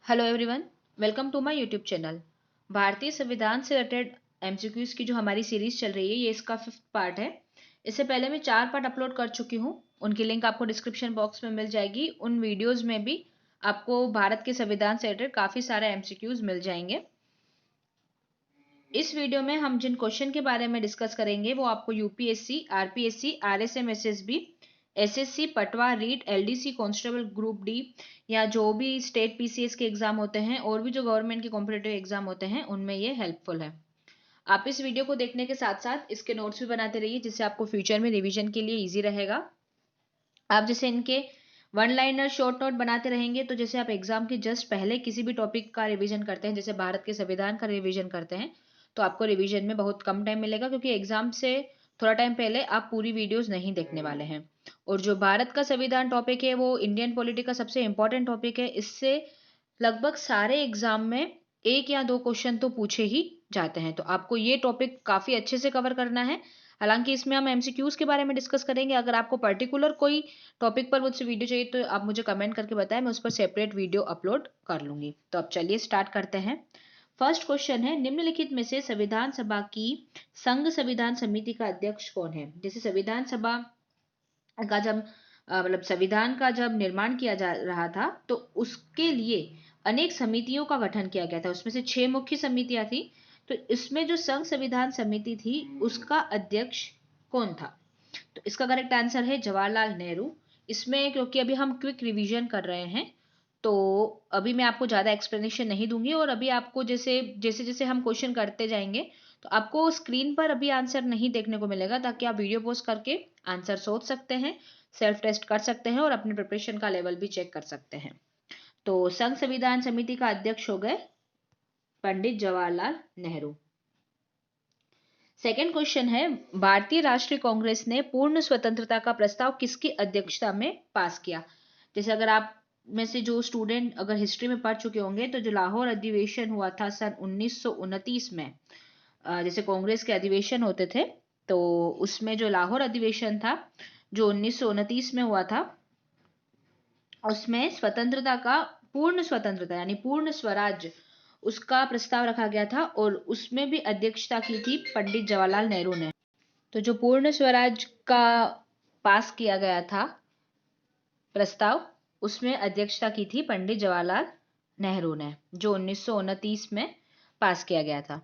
Hello everyone, welcome to my YouTube channel. भारतीय संविधान से रिलेटेड एमसीक्यूज की जो हमारी सीरीज चल रही है, ये इसका 5th पार्ट है। इससे पहले मैं 4 पार्ट अपलोड कर चुकी हूँ। उनकी लिंक आपको डिस्क्रिप्शन बॉक्स में मिल जाएगी। उन वीडियोज में भी आपको भारत के संविधान से रिलेटेड काफ़ी सारे एमसीक्यूज मिल जाएंगे। इस वीडियो में हम जिन क्वेश्चन के बारे में डिस्कस करेंगे वो आपको UPSC, RPSC, RSM, SSB, SSC, पटवा, REET, LDC, constable group D या जो भी स्टेट पीसीएस के एग्जाम होते हैं और भी जो गवर्नमेंट के कॉम्पिटिटिव एग्जाम होते हैं उनमें ये हेल्पफुल है। आप इस वीडियो को देखने के साथ साथ इसके नोट्स भी बनाते रहिए, जिससे आपको फ्यूचर में रिवीजन के लिए ईजी रहेगा। आप जैसे इनके वन लाइनर शॉर्ट नोट बनाते रहेंगे तो जैसे आप एग्जाम के जस्ट पहले किसी भी टॉपिक का रिवीजन करते हैं, जैसे भारत के संविधान का रिवीजन करते हैं, तो आपको रिवीजन में बहुत कम टाइम मिलेगा, क्योंकि एग्जाम से थोड़ा टाइम पहले आप पूरी वीडियोस नहीं देखने वाले हैं। और जो भारत का संविधान टॉपिक है वो इंडियन पॉलिटी का सबसे इंपॉर्टेंट टॉपिक है। इससे लगभग सारे एग्जाम में एक या दो क्वेश्चन तो पूछे ही जाते हैं, तो आपको ये टॉपिक काफी अच्छे से कवर करना है। हालांकि इसमें हम एमसीक्यूज के बारे में डिस्कस करेंगे। अगर आपको पर्टिकुलर कोई टॉपिक पर मुझसे वीडियो चाहिए तो आप मुझे कमेंट करके बताएं, मैं उस पर सेपरेट वीडियो अपलोड कर लूंगी। तो अब चलिए स्टार्ट करते हैं। फर्स्ट क्वेश्चन है, निम्नलिखित में से संविधान सभा की संघ संविधान समिति का अध्यक्ष कौन है? जैसे संविधान सभा का जब मतलब संविधान का जब निर्माण किया जा रहा था तो उसके लिए अनेक समितियों का गठन किया गया था। उसमें से 6 मुख्य समितियां थी। तो इसमें जो संघ संविधान समिति थी उसका अध्यक्ष कौन था? तो इसका करेक्ट आंसर है जवाहरलाल नेहरू। इसमें क्योंकि अभी हम क्विक रिवीजन कर रहे हैं तो अभी मैं आपको ज़्यादा एक्सप्लेनेशन नहीं दूंगी, और अभी आपको जैसे जैसे जैसे हम क्वेश्चन करते जाएंगे तो आपको स्क्रीन पर अभी आंसर नहीं देखने को मिलेगा, ताकि आप वीडियो पॉज करके आंसर सोच सकते हैं, सेल्फ टेस्ट कर सकते हैं और अपने प्रिपरेशन का लेवल भी चेक कर सकते हैं। तो संघ संविधान समिति का अध्यक्ष हो गए पंडित जवाहरलाल नेहरू। सेकेंड क्वेश्चन है, भारतीय राष्ट्रीय कांग्रेस ने पूर्ण स्वतंत्रता का प्रस्ताव किसकी अध्यक्षता में पास किया? जैसे अगर आप में से जो स्टूडेंट अगर हिस्ट्री में पढ़ चुके होंगे तो जो लाहौर अधिवेशन हुआ था सन 1929 में, जैसे कांग्रेस के अधिवेशन होते थे, तो उसमें जो लाहौर अधिवेशन था जो 1929 में हुआ था, उसमें स्वतंत्रता का पूर्ण स्वतंत्रता यानी पूर्ण स्वराज उसका प्रस्ताव रखा गया था, और उसमें भी अध्यक्षता की थी पंडित जवाहरलाल नेहरू ने। तो जो पूर्ण स्वराज का पास किया गया था प्रस्ताव, उसमें अध्यक्षता की थी पंडित जवाहरलाल नेहरू ने, जो 1929 में पास किया गया था।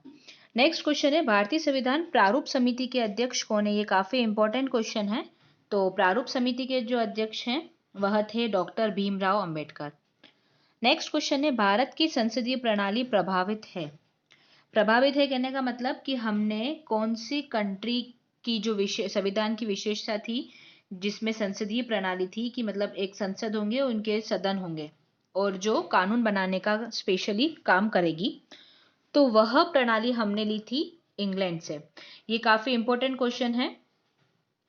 नेक्स्ट क्वेश्चन है, भारतीय संविधान प्रारूप समिति के अध्यक्ष कौन है? ये काफी इंपॉर्टेंट क्वेश्चन है। तो प्रारूप समिति के जो अध्यक्ष हैं वह थे doctor Bhimrao Ambedkar. Next question है, भारत की संसदीय प्रणाली प्रभावित है? प्रभावित है कहने का मतलब कि हमने कौन सी कंट्री की जो विशेष संविधान की विशेषता थी जिसमें संसदीय प्रणाली थी, कि मतलब एक संसद होंगे, उनके सदन होंगे और जो कानून बनाने का स्पेशली काम करेगी, तो वह प्रणाली हमने ली थी इंग्लैंड से। ये काफी इंपॉर्टेंट क्वेश्चन है।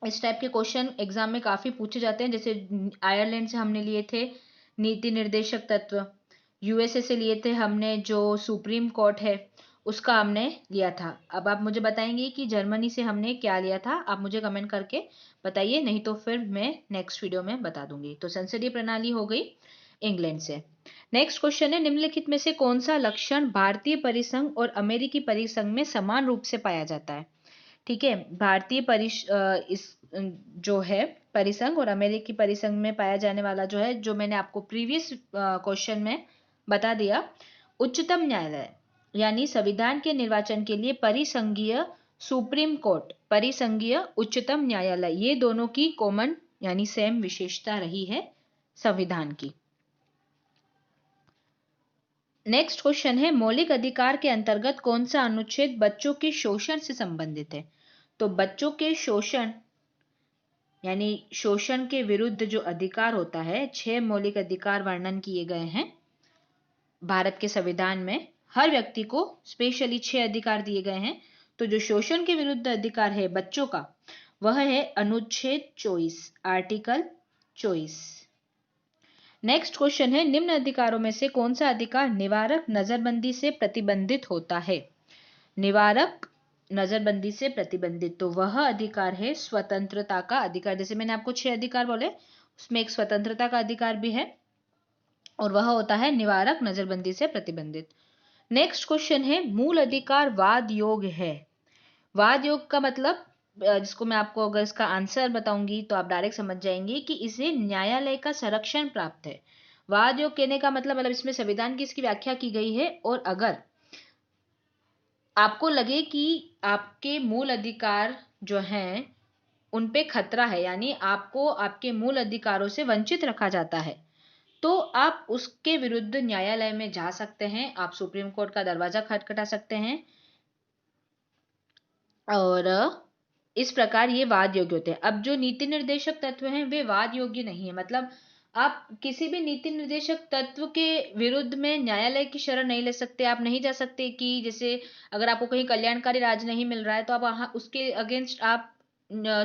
इस टाइप के क्वेश्चन एग्जाम में काफी पूछे जाते हैं। जैसे आयरलैंड से हमने लिए थे नीति निर्देशक तत्व, यूएसए से लिए थे हमने जो सुप्रीम कोर्ट है उसका हमने लिया था। अब आप मुझे बताएंगे कि जर्मनी से हमने क्या लिया था, आप मुझे कमेंट करके बताइए, नहीं तो फिर मैं नेक्स्ट वीडियो में बता दूंगी। तो संसदीय प्रणाली हो गई इंग्लैंड से। नेक्स्ट क्वेश्चन है, निम्नलिखित में से कौन सा लक्षण भारतीय परिसंघ और अमेरिकी परिसंघ में समान रूप से पाया जाता है? ठीक है, भारतीय जो है परिसंघ और अमेरिकी परिसंघ में पाया जाने वाला जो है, जो मैंने आपको प्रीवियस क्वेश्चन में बता दिया, उच्चतम न्यायालय यानी संविधान के निर्वाचन के लिए परिसंघीय सुप्रीम कोर्ट, परिसंघीय उच्चतम न्यायालय, ये दोनों की कॉमन यानी सेम विशेषता रही है संविधान की। नेक्स्ट क्वेश्चन है, मौलिक अधिकार के अंतर्गत कौन सा अनुच्छेद बच्चों के शोषण से संबंधित है? तो बच्चों के शोषण यानी शोषण के विरुद्ध जो अधिकार होता है, 6 मौलिक अधिकार वर्णन किए गए हैं भारत के संविधान में। हर व्यक्ति को स्पेशली 6 अधिकार दिए गए हैं। तो जो शोषण के विरुद्ध अधिकार है बच्चों का, वह है अनुच्छेद 24, आर्टिकल 24। नेक्स्ट क्वेश्चन है, निम्न अधिकारों में से कौन सा अधिकार निवारक नजरबंदी से प्रतिबंधित होता है? निवारक नजरबंदी से प्रतिबंधित, तो वह अधिकार है स्वतंत्रता का अधिकार। जैसे मैंने आपको 6 अधिकार बोले, उसमें एक स्वतंत्रता का अधिकार भी है। और वह होता है निवारक, नजरबंदी से प्रतिबंधित। नेक्स्ट क्वेश्चन है मूल अधिकार वाद योग है। वाद योग का मतलब जिसको मैं आपको अगर इसका आंसर बताऊंगी तो आप डायरेक्ट समझ जाएंगे कि इसे न्यायालय का संरक्षण प्राप्त है। वाद योग कहने का मतलब इसमें संविधान की इसकी व्याख्या की गई है, और अगर आपको लगे कि आपके मूल अधिकार जो हैं उन पे खतरा है, यानी आपको आपके मूल अधिकारों से वंचित रखा जाता है, तो आप उसके विरुद्ध न्यायालय में जा सकते हैं, आप सुप्रीम कोर्ट का दरवाजा खटखटा सकते हैं, और इस प्रकार ये वाद योग्य होते हैं। अब जो नीति निर्देशक तत्व हैं वे वाद योग्य नहीं है, मतलब आप किसी भी नीति निर्देशक तत्व के विरुद्ध में न्यायालय की शरण नहीं ले सकते। आप नहीं जा सकते कि जैसे अगर आपको कहीं कल्याणकारी राज नहीं मिल रहा है तो आप वहां उसके अगेंस्ट आप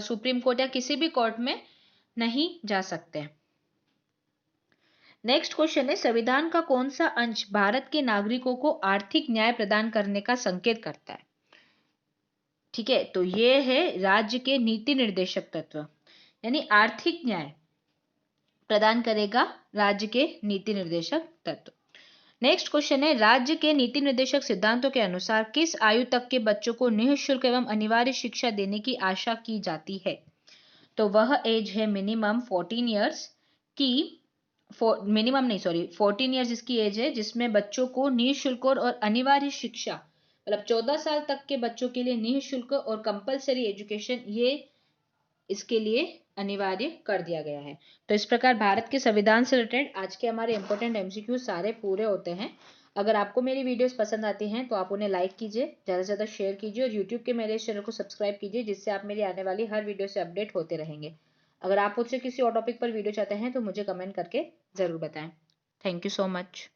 सुप्रीम कोर्ट या किसी भी कोर्ट में नहीं जा सकते। नेक्स्ट क्वेश्चन है संविधान का कौन सा अंश भारत के नागरिकों को आर्थिक न्याय प्रदान करने का संकेत करता है? ठीक है, तो ये है राज्य के नीति निर्देशक तत्व, यानी आर्थिक न्याय प्रदान करेगा राज्य के नीति निर्देशक तत्व। नेक्स्ट क्वेश्चन है राज्य के नीति निर्देशक सिद्धांतों के अनुसार किस आयु तक के बच्चों को निःशुल्क एवं अनिवार्य शिक्षा देने की आशा की जाती है? तो वह एज है मिनिमम 14 ईयर्स की, मिनिमम नहीं सॉरी 14 ईयर्स इसकी एज है जिसमें बच्चों को निःशुल्क और अनिवार्य शिक्षा, मतलब 14 साल तक के बच्चों के लिए निःशुल्क और कंपलसरी एजुकेशन ये इसके लिए अनिवार्य कर दिया गया है। तो इस प्रकार भारत के संविधान से रिलेटेड आज के हमारे इंपॉर्टेंट एमसीक्यू सारे पूरे होते हैं। अगर आपको मेरी वीडियोस पसंद आती हैं तो आप उन्हें लाइक कीजिए, ज़्यादा से ज़्यादा शेयर कीजिए, और यूट्यूब के मेरे चैनल को सब्सक्राइब कीजिए, जिससे आप मेरी आने वाली हर वीडियो से अपडेट होते रहेंगे। अगर आप मुझसे किसी और टॉपिक पर वीडियो चाहते हैं तो मुझे कमेंट करके ज़रूर बताएं। Thank you so much.